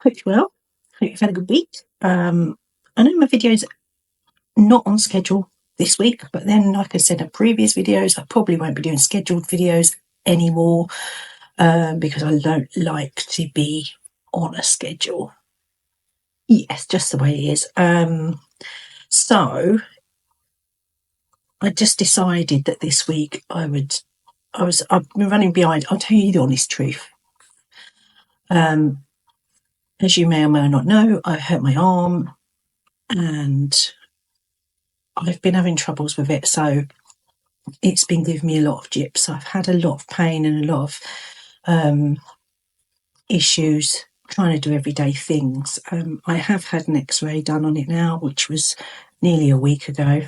hope you're well. Hope you've had a good week. I know my video's not on schedule this week, but then, like I said in previous videos, I probably won't be doing scheduled videos anymore because I don't like to be on a schedule. Yes, just the way it is. So I just decided that this week I've been running behind. I'll tell you the honest truth. As you may or may not know, I hurt my arm and I've been having troubles with it, so it's been giving me a lot of jips. I've had a lot of pain and a lot of issues trying to do everyday things. I have had an x-ray done on it now, which was nearly a week ago,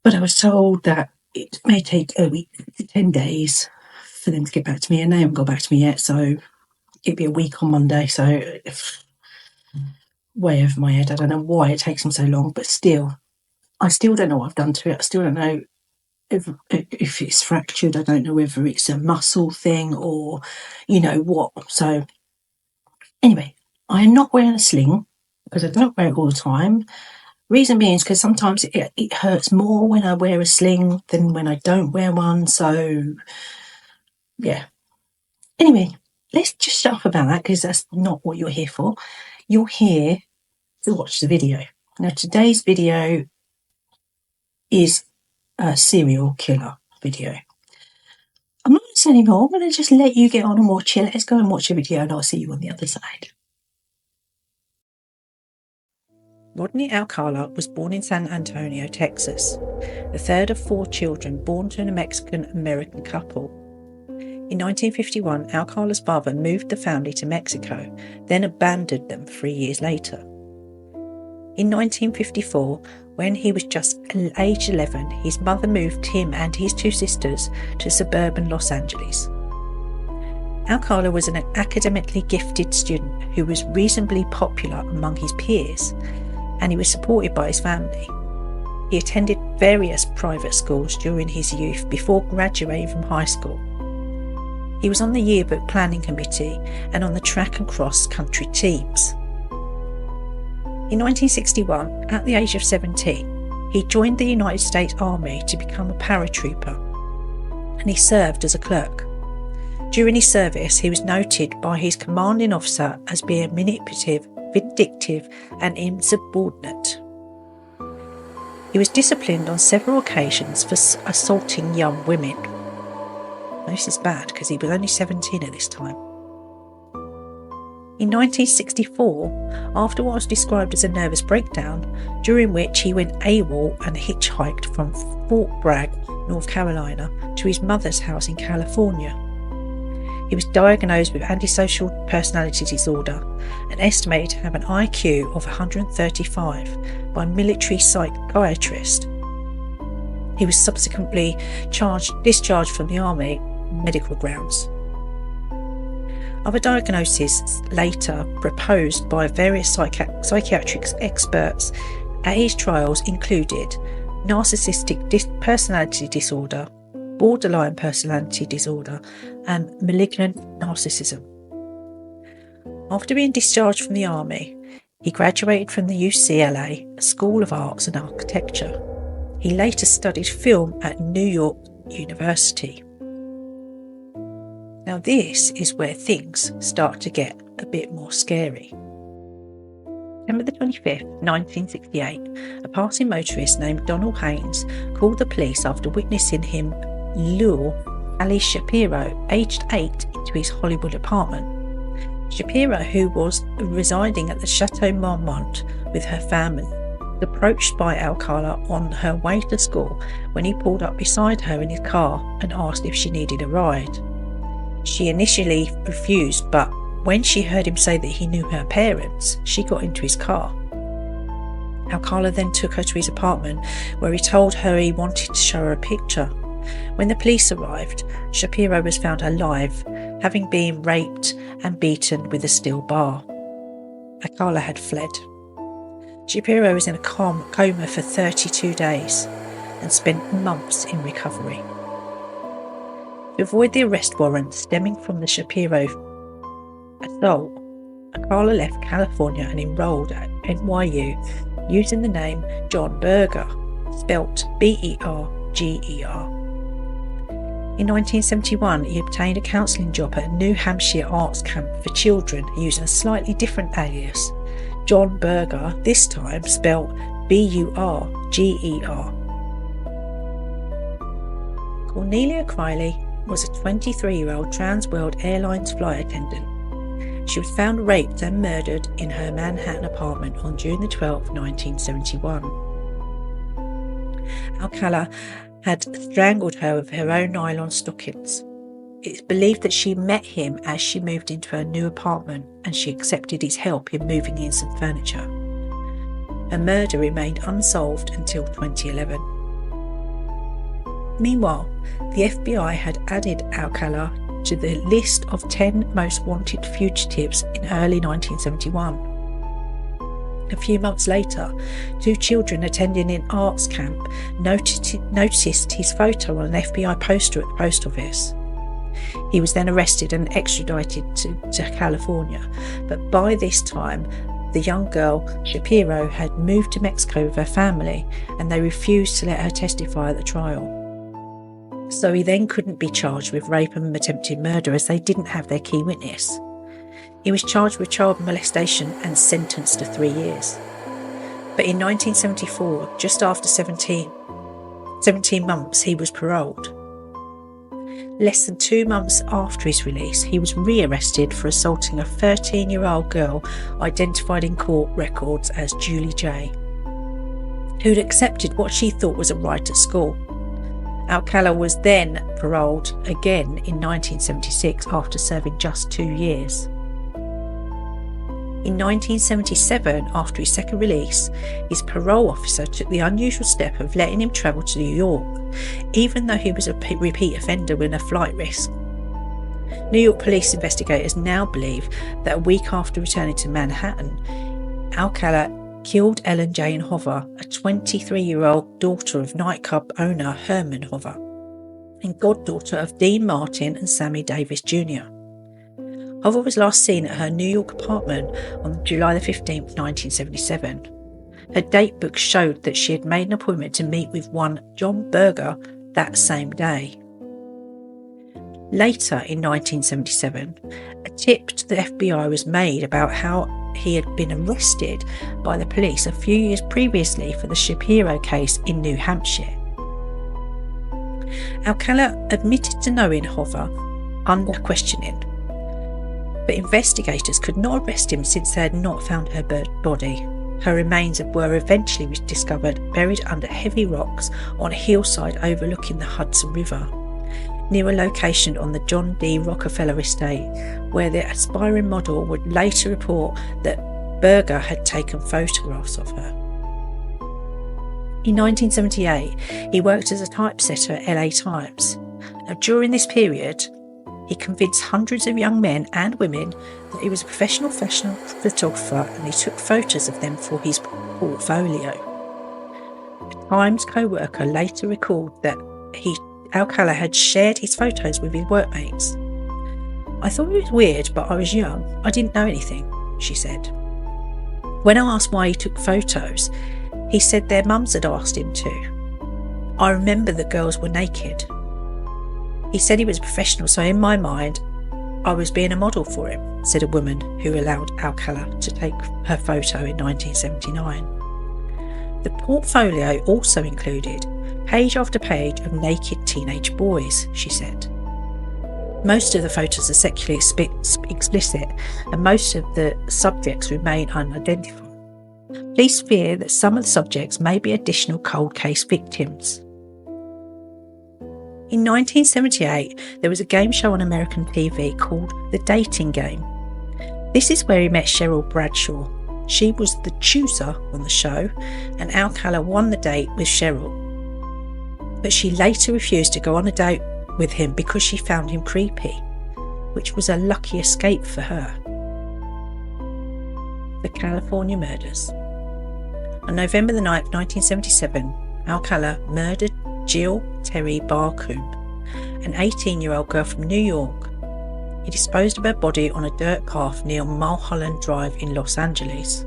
but I was told that it may take a week to 10 days for them to get back to me, and they haven't got back to me yet, so it'd be a week on Monday, so way over my head. I don't know why it takes them so long, but still, I still don't know what I've done to it. I still don't know if it's fractured. I don't know whether it's a muscle thing or what. So anyway, I'm not wearing a sling because I don't wear it all the time. Reason being is because sometimes it hurts more when I wear a sling than when I don't wear one. So yeah. Anyway, let's just shut up about that because that's not what you're here for. You're here to watch the video. Now, today's video is a serial killer video. I'm not going to say any more. I'm going to just let you get on and watch it. Let's go and watch the video and I'll see you on the other side. Rodney Alcala was born in San Antonio, Texas, the third of 4 children born to a Mexican-American couple. In 1951, Alcala's father moved the family to Mexico, then abandoned them 3 years later. In 1954, when he was just age 11, his mother moved him and his 2 sisters to suburban Los Angeles. Alcala was an academically gifted student who was reasonably popular among his peers, and he was supported by his family. He attended various private schools during his youth before graduating from high school. He was on the yearbook planning committee and on the track and cross country teams. In 1961, at the age of 17, he joined the United States Army to become a paratrooper, and he served as a clerk. During his service, he was noted by his commanding officer as being manipulative, vindictive, and insubordinate. He was disciplined on several occasions for assaulting young women. Now, this is bad because he was only 17 at this time. In 1964, after what was described as a nervous breakdown, during which he went AWOL and hitchhiked from Fort Bragg, North Carolina, to his mother's house in California. He was diagnosed with antisocial personality disorder and estimated to have an IQ of 135 by a military psychiatrist. He was subsequently discharged from the army on medical grounds. Other diagnoses later proposed by various psychiatric experts at his trials included narcissistic personality disorder, borderline personality disorder, and malignant narcissism. After being discharged from the army, he graduated from the UCLA School of Arts and Architecture. He later studied film at New York University. Now this is where things start to get a bit more scary. September the 25th, 1968, a passing motorist named Donald Haynes called the police after witnessing him lure Ali Shapiro, aged 8, into his Hollywood apartment. Shapiro, who was residing at the Chateau Marmont with her family, was approached by Alcala on her way to school when he pulled up beside her in his car and asked if she needed a ride. She initially refused, but when she heard him say that he knew her parents, she got into his car. Alcala then took her to his apartment, where he told her he wanted to show her a picture. When the police arrived, Shapiro was found alive, having been raped and beaten with a steel bar. Alcala had fled. Shapiro was in a coma for 32 days and spent months in recovery. To avoid the arrest warrant stemming from the Shapiro assault, Alcala left California and enrolled at NYU using the name John Berger, spelt Berger. In 1971, he obtained a counselling job at a New Hampshire arts camp for children using a slightly different alias, John Berger, this time spelt Burger. Cornelia Criley was a 23-year-old Trans-World Airlines flight attendant. She was found raped and murdered in her Manhattan apartment on June 12, 1971. Alcala had strangled her with her own nylon stockings. It's believed that she met him as she moved into her new apartment and she accepted his help in moving in some furniture. Her murder remained unsolved until 2011. Meanwhile, the FBI had added Alcala to the list of 10 most wanted fugitives in early 1971. A few months later, 2 children attending an arts camp noticed his photo on an FBI poster at the post office. He was then arrested and extradited to California, but by this time, the young girl, Shapiro, had moved to Mexico with her family, and they refused to let her testify at the trial. So he then couldn't be charged with rape and attempted murder as they didn't have their key witness. He was charged with child molestation and sentenced to 3 years. But in 1974, just after 17 months, he was paroled. Less than 2 months after his release, he was re-arrested for assaulting a 13-year-old girl identified in court records as Julie J., who'd accepted what she thought was a right at school. Alcala was then paroled again in 1976 after serving just 2 years. In 1977, after his second release, his parole officer took the unusual step of letting him travel to New York, even though he was a repeat offender with a flight risk. New York police investigators now believe that a week after returning to Manhattan, Alcala killed Ellen Jane Hover, a 23-year-old daughter of nightclub owner Herman Hover, and goddaughter of Dean Martin and Sammy Davis Jr. Hover was last seen at her New York apartment on July 15, 1977. Her date book showed that she had made an appointment to meet with one John Berger that same day. Later in 1977, a tip to the FBI was made about how he had been arrested by the police a few years previously for the Shapiro case in New Hampshire. Alcala admitted to knowing Hover under questioning, but investigators could not arrest him since they had not found her body. Her remains were eventually discovered buried under heavy rocks on a hillside overlooking the Hudson River, near a location on the John D. Rockefeller estate, where the aspiring model would later report that Berger had taken photographs of her. In 1978, he worked as a typesetter at LA Times. Now, during this period, he convinced hundreds of young men and women that he was a professional fashion photographer, and he took photos of them for his portfolio. A Times co-worker later recalled that Alcala had shared his photos with his workmates. "I thought it was weird, but I was young. I didn't know anything," she said. When I asked why he took photos, he said their mums had asked him to. "I remember the girls were naked." He said he was a professional, so in my mind, I was being a model for him, said a woman who allowed Alcala to take her photo in 1979. The portfolio also included page after page of naked teenage boys, she said. Most of the photos are sexually explicit, and most of the subjects remain unidentified. Police fear that some of the subjects may be additional cold case victims. In 1978, there was a game show on American TV called The Dating Game. This is where he met Cheryl Bradshaw. She was the chooser on the show, and Alcala won the date with Cheryl. But she later refused to go on a date with him because she found him creepy, which was a lucky escape for her. The California Murders. On November 9, 1977, Alcala murdered Jill Terry Barcombe, an 18-year-old girl from New York. he disposed of her body on a dirt path near Mulholland Drive in Los Angeles.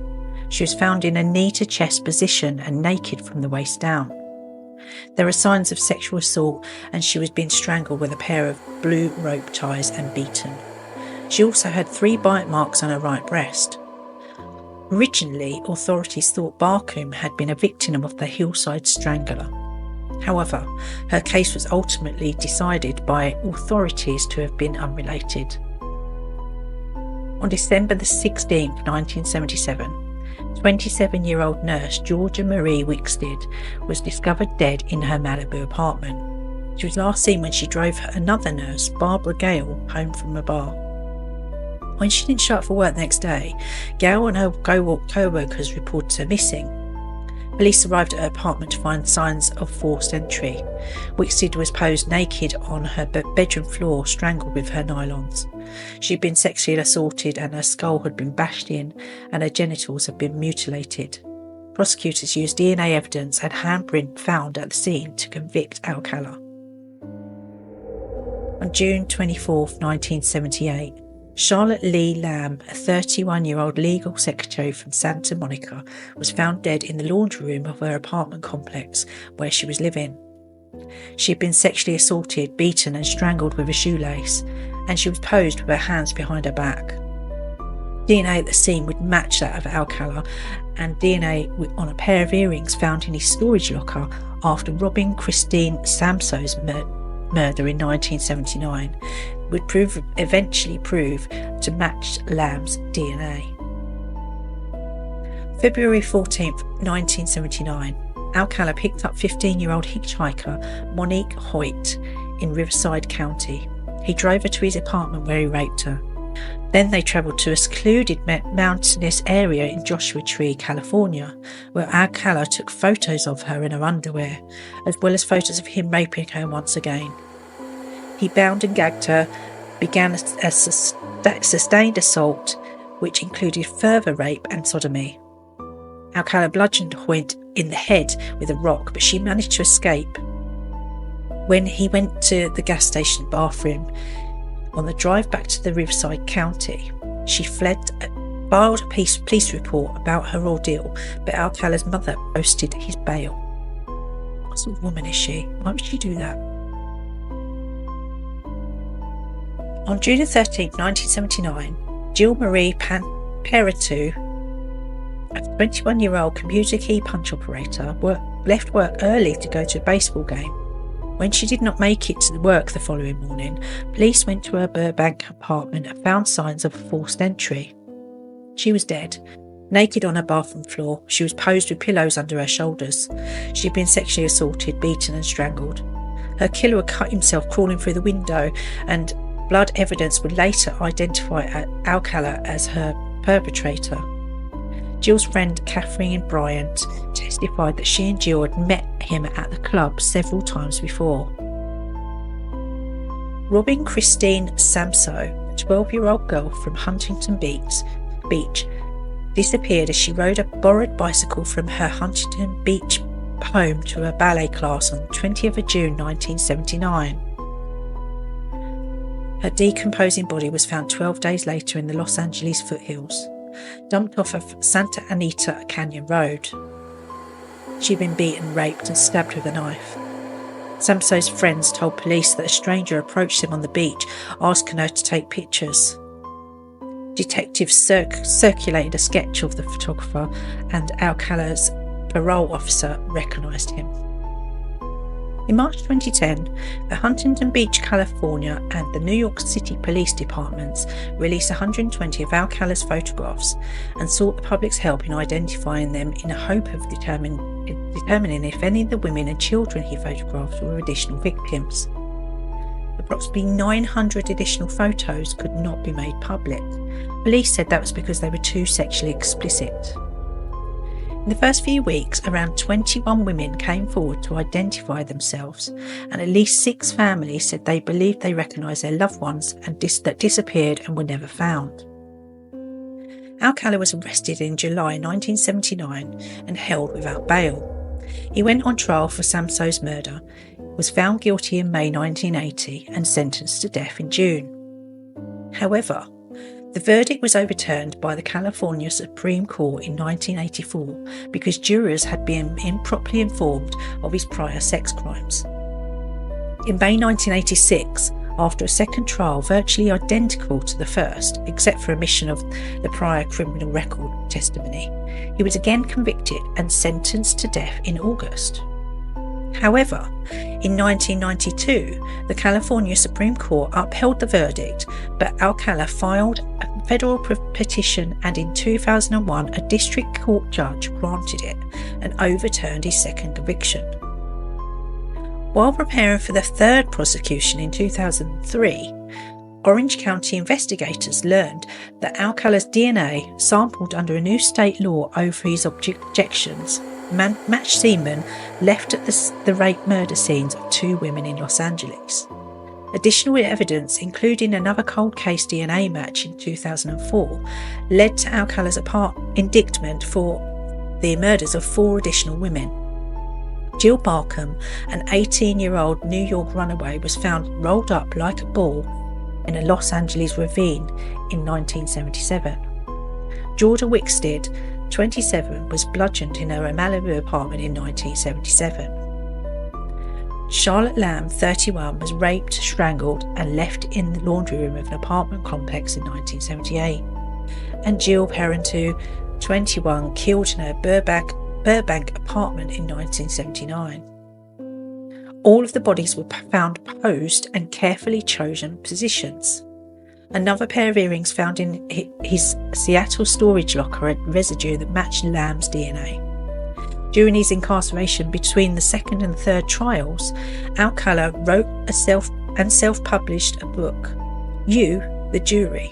She was found in a knee-to-chest position and naked from the waist down. There are signs of sexual assault, and she was being strangled with a pair of blue rope ties and beaten. She also had 3 bite marks on her right breast. Originally, authorities thought Barcombe had been a victim of the hillside strangler. However, her case was ultimately decided by authorities to have been unrelated. On December the 16th, 1977, 27-year-old nurse Georgia Marie Wickstead was discovered dead in her Malibu apartment. She was last seen when she drove another nurse, Barbara Gale, home from a bar. When she didn't show up for work the next day, Gale and her co-workers reported her missing. Police arrived at her apartment to find signs of forced entry. Wickstead was posed naked on her bedroom floor, strangled with her nylons. She had been sexually assaulted and her skull had been bashed in and her genitals had been mutilated. Prosecutors used DNA evidence and handprint found at the scene to convict Alcala. On June 24, 1978, Charlotte Lee Lamb, a 31-year-old legal secretary from Santa Monica, was found dead in the laundry room of her apartment complex where she was living. She had been sexually assaulted, beaten and strangled with a shoelace, and she was posed with her hands behind her back. DNA at the scene would match that of Alcala, and DNA on a pair of earrings found in his storage locker after robbing Christine Samso's murder in 1979 would eventually prove to match Lamb's DNA. February 14th, 1979, Alcala picked up 15-year-old hitchhiker Monique Hoyt in Riverside County. He drove her to his apartment where he raped her. Then they travelled to a secluded mountainous area in Joshua Tree, California, where Alcala took photos of her in her underwear, as well as photos of him raping her once again. He bound and gagged her, began a sustained assault, which included further rape and sodomy. Alcala bludgeoned Hoyt in the head with a rock, but she managed to escape. When he went to the gas station bathroom on the drive back to the Riverside County, she filed a police report about her ordeal, but Alcala's mother posted his bail. What sort of woman is she? Why would she do that? On June 13, 1979, Jill Marie Peritu, a 21-year-old computer key punch operator, left work early to go to a baseball game. When she did not make it to work the following morning, police went to her Burbank apartment and found signs of forced entry. She was dead, naked on her bathroom floor. She was posed with pillows under her shoulders. She had been sexually assaulted, beaten and strangled. Her killer had cut himself crawling through the window, and blood evidence would later identify Alcala as her perpetrator. Jill's friend Catherine Bryant testified that she and Jill had met him at the club several times before. Robbing Christine Samso, a 12-year-old girl from Huntington Beach, disappeared as she rode a borrowed bicycle from her Huntington Beach home to her ballet class on the 20th of June 1979. Her decomposing body was found 12 days later in the Los Angeles foothills, dumped off of Santa Anita Canyon Road. She'd been beaten, raped and stabbed with a knife. Samso's friends told police that a stranger approached him on the beach, asking her to take pictures. Detectives circulated a sketch of the photographer, and Alcala's parole officer recognised him. In March 2010, the Huntington Beach, California and the New York City Police Departments released 120 of Alcala's photographs and sought the public's help in identifying them in the hope of determining if any of the women and children he photographed were additional victims. Approximately 900 additional photos could not be made public. Police said that was because they were too sexually explicit. In the first few weeks, around 21 women came forward to identify themselves, and at least 6 families said they believed they recognised their loved ones that disappeared and were never found. Alcala was arrested in July 1979 and held without bail. He went on trial for Samso's murder, was found guilty in May 1980 and sentenced to death in June. However, the verdict was overturned by the California Supreme Court in 1984 because jurors had been improperly informed of his prior sex crimes. In May 1986, after a second trial virtually identical to the first, except for omission of the prior criminal record testimony, he was again convicted and sentenced to death in August. However, in 1992, the California Supreme Court upheld the verdict, but Alcala filed a federal petition, and in 2001 a district court judge granted it and overturned his second conviction. While preparing for the third prosecution in 2003, Orange County investigators learned that Alcala's DNA, sampled under a new state law over his objections, matched semen left at the rape murder scenes of two women in Los Angeles. Additional evidence, including another cold case DNA match in 2004, led to Alcala's indictment for the murders of 4 additional women. Jill Barkham, an 18-year-old New York runaway, was found rolled up like a ball in a Los Angeles ravine in 1977. Georgia Wickstead, 27, was bludgeoned in her Malibu apartment in 1977. Charlotte Lamb, 31, was raped, strangled and left in the laundry room of an apartment complex in 1978. And Jill Parenteau, 21, killed in her Burbank apartment in 1979. All of the bodies were found posed and carefully chosen positions. Another pair of earrings found in his Seattle storage locker had residue that matched Lamb's DNA. During his incarceration between the second and third trials, Alcala wrote self-published a book, You, the Jury,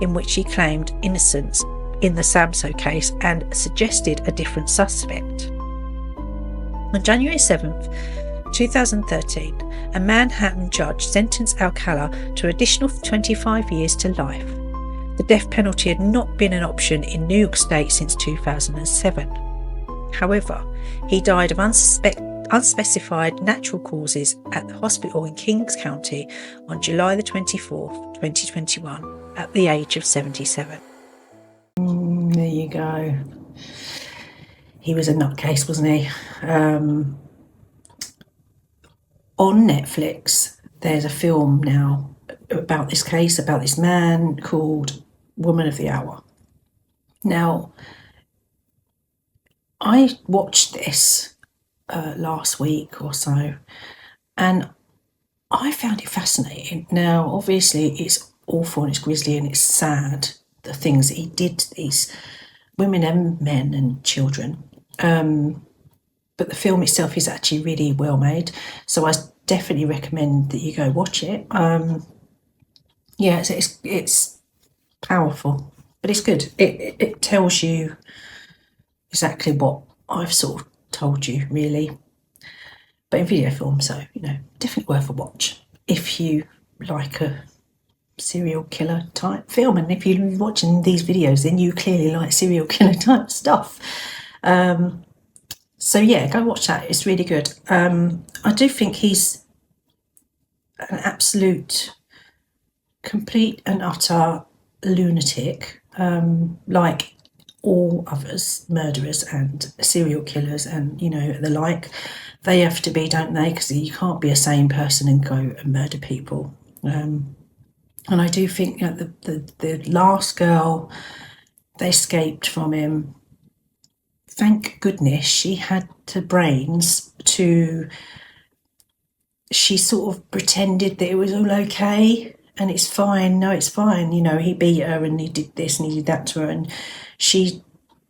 in which he claimed innocence in the Samso case and suggested a different suspect. On January 7th, 2013, a Manhattan judge sentenced Alcala to an additional 25 years to life. The death penalty had not been an option in New York State since 2007. However, he died of unspecified natural causes at the hospital in Kings County on July the 24th, 2021, at the age of 77. There you go. He was a nutcase, wasn't he? On Netflix, there's a film now about this case, about this man, called Woman of the Hour. Now, I watched this last week or so, and I found it fascinating. Now, obviously, it's awful and it's grisly and it's sad, the things that he did to these women and men and children. But the film itself is actually really well made, so I definitely recommend that you go watch it. Yeah, it's powerful, but it's good. It tells you exactly what I've sort of told you, really, but in video form. So definitely worth a watch if you like a serial killer type film, and if you're watching these videos, then you clearly like serial killer type stuff. So yeah, go watch that. It's really good. I do think he's an absolute, complete and utter lunatic, like all others, murderers and serial killers and the like. They have to be, don't they? Because you can't be a sane person and go and murder people. And I do think the last girl, they escaped from him. Thank goodness she had the brains to, she sort of pretended that it was all okay and it's fine. No, it's fine. He beat her and he did this and he did that to her, and she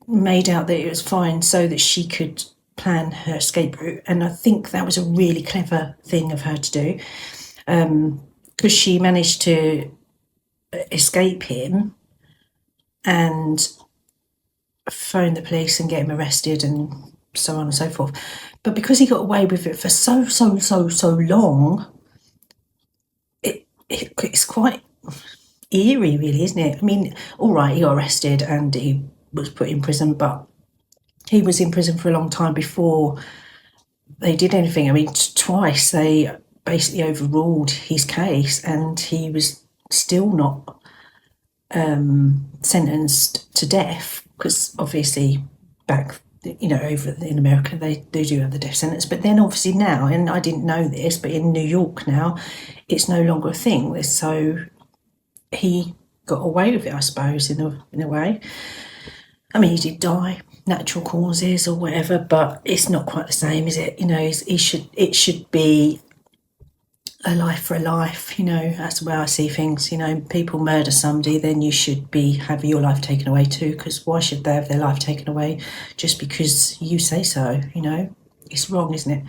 made out that it was fine so that she could plan her escape route. And I think that was a really clever thing of her to do, because she managed to escape him and phone the police and get him arrested and so on and so forth. But because he got away with it for so long, it's quite eerie, really, isn't it? I mean, all right, he got arrested and he was put in prison, but he was in prison for a long time before they did anything. I mean, twice they basically overruled his case and he was still not sentenced to death, because obviously back, over in America, they do have the death sentence. But then obviously now, and I didn't know this, but in New York now, it's no longer a thing. So he got away with it, I suppose, in a way. I mean, he did die, natural causes or whatever, but it's not quite the same, is it? It should be a life for a life. That's the way I see things. People murder somebody, then you should have your life taken away too, because why should they have their life taken away just because you say so? It's wrong, isn't it?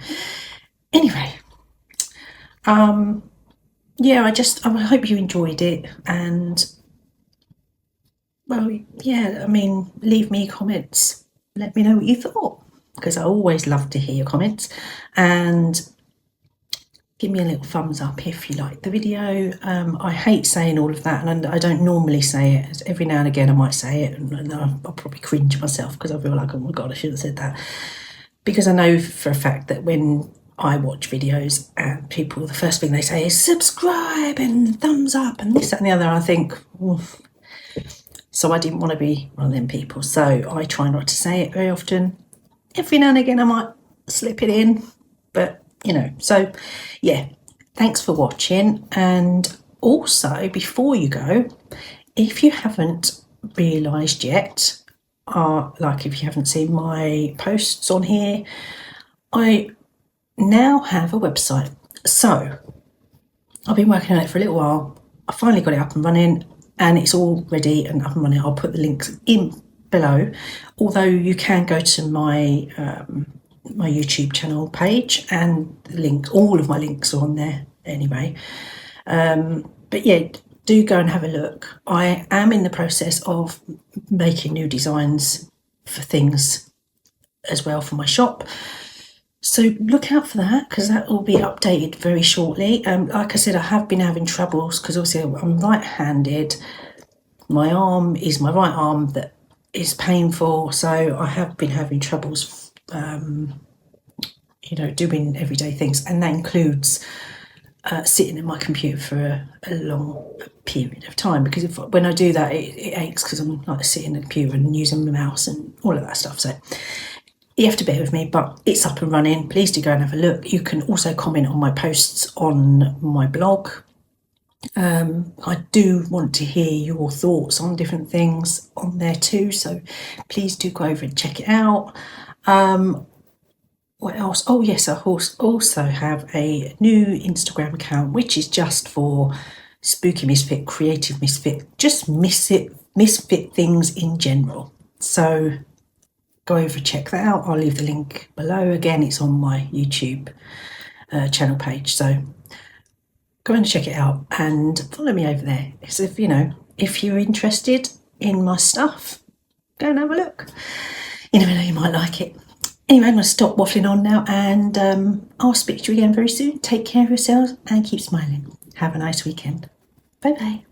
Anyway, yeah, I hope you enjoyed it, and well, yeah, I mean, leave me comments, let me know what you thought, because I always love to hear your comments, and give me a little thumbs up if you like the video. I hate saying all of that, and I don't normally say it. Every now and again I might say it, and I'll probably cringe myself because I feel like, oh my god, I should have said that. Because I know for a fact that when I watch videos and people, the first thing they say is subscribe and thumbs up and this, that and the other, I think, oof. So I didn't want to be one of them people. So I try not to say it very often. Every now and again I might slip it in, but so yeah, thanks for watching. And also, before you go, if you haven't realised yet, like if you haven't seen my posts on here, I now have a website. So I've been working on it for a little while. I finally got it up and running, and it's all ready and up and running. I'll put the links in below, although you can go to my my YouTube channel page, and all of my links are on there anyway. But yeah, do go and have a look. I am in the process of making new designs for things as well for my shop, so look out for that, because that will be updated very shortly. Like I said, I have been having troubles because obviously I'm right-handed. My arm is my right arm that is painful, so I have been having troubles doing everyday things, and that includes sitting at my computer for a long period of time, because when I do that, it aches, because I'm like sitting at the computer and using my mouse and all of that stuff. So you have to bear with me, but it's up and running. Please do go and have a look. You can also comment on my posts on my blog. I do want to hear your thoughts on different things on there too, so please do go over and check it out. What else? Oh yes, I also have a new Instagram account, which is just for spooky misfit, creative misfit, just misfit things in general. So go over and check that out. I'll leave the link below. Again, it's on my YouTube channel page, so go and check it out and follow me over there. So if you're interested in my stuff, go and have a look. You never know, you might like it. Anyway, I'm going to stop waffling on now, and I'll speak to you again very soon. Take care of yourselves and keep smiling. Have a nice weekend. Bye bye.